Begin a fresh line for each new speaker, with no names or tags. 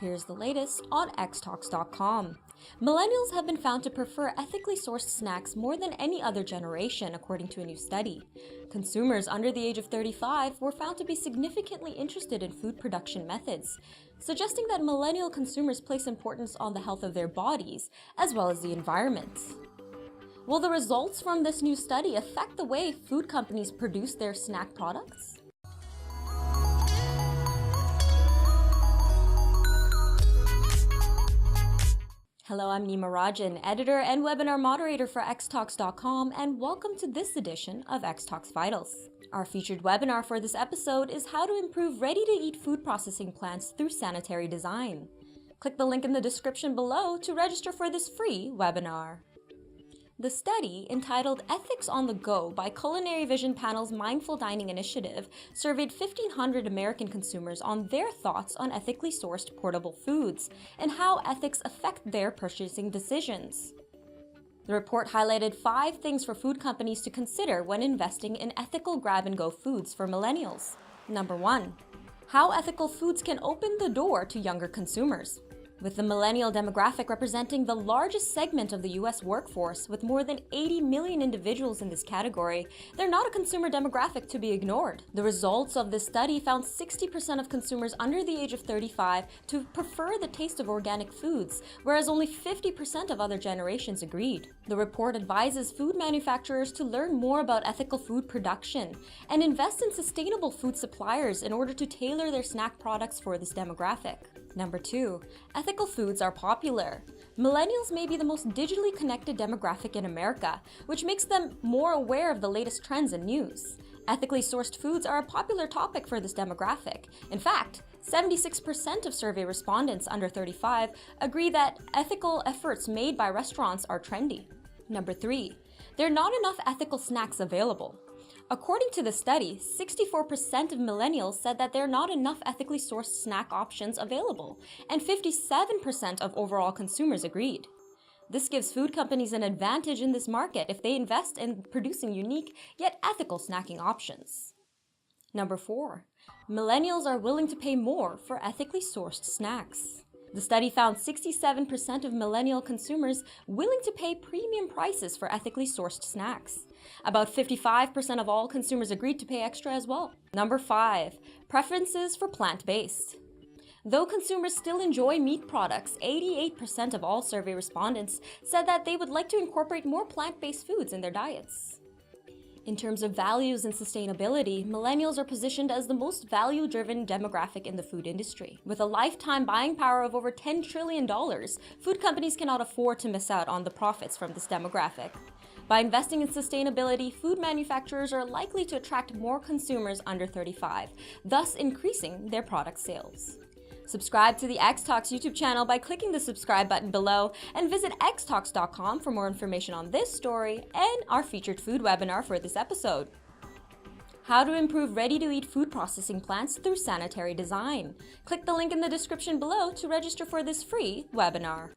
Here's the latest on xtalks.com. Millennials have been found to prefer ethically sourced snacks more than any other generation, according to a new study. Consumers under the age of 35 were found to be significantly interested in food production methods, suggesting that millennial consumers place importance on the health of their bodies, as well as the environment. Will the results from this new study affect the way food companies produce their snack products? Hello, I'm Nima Rajan, editor and webinar moderator for xtalks.com, and welcome to this edition of xtalks Vitals. Our featured webinar for this episode is how to improve ready-to-eat food processing plants through sanitary design. Click the link in the description below to register for this free webinar. The study, entitled Ethics on the Go by Culinary Vision Panel's Mindful Dining Initiative, surveyed 1,500 American consumers on their thoughts on ethically sourced portable foods and how ethics affect their purchasing decisions. The report highlighted 5 things for food companies to consider when investing in ethical grab-and-go foods for millennials. Number 1. How ethical foods can open the door to younger consumers. With the millennial demographic representing the largest segment of the U.S. workforce, with more than 80 million individuals in this category, they're not a consumer demographic to be ignored. The results of this study found 60% of consumers under the age of 35 to prefer the taste of organic foods, whereas only 50% of other generations agreed. The report advises food manufacturers to learn more about ethical food production and invest in sustainable food suppliers in order to tailor their snack products for this demographic. Number 2. Ethical foods are popular. Millennials may be the most digitally connected demographic in America, which makes them more aware of the latest trends and news. Ethically sourced foods are a popular topic for this demographic. In fact, 76% of survey respondents under 35 agree that ethical efforts made by restaurants are trendy. Number 3. There are not enough ethical snacks available. According to the study, 64% of millennials said that there are not enough ethically sourced snack options available, and 57% of overall consumers agreed. This gives food companies an advantage in this market if they invest in producing unique yet ethical snacking options. Number 4. Millennials are willing to pay more for ethically sourced snacks. The study found 67% of millennial consumers willing to pay premium prices for ethically sourced snacks. About 55% of all consumers agreed to pay extra as well. Number 5. Preferences for plant-based. Though consumers still enjoy meat products, 88% of all survey respondents said that they would like to incorporate more plant-based foods in their diets. In terms of values and sustainability, millennials are positioned as the most value-driven demographic in the food industry. With a lifetime buying power of over $10 trillion, food companies cannot afford to miss out on the profits from this demographic. By investing in sustainability, food manufacturers are likely to attract more consumers under 35, thus increasing their product sales. Subscribe to the xtalks YouTube channel by clicking the subscribe button below, and visit xtalks.com for more information on this story and our featured food webinar for this episode. How to improve ready-to-eat food processing plants through sanitary design. Click the link in the description below to register for this free webinar.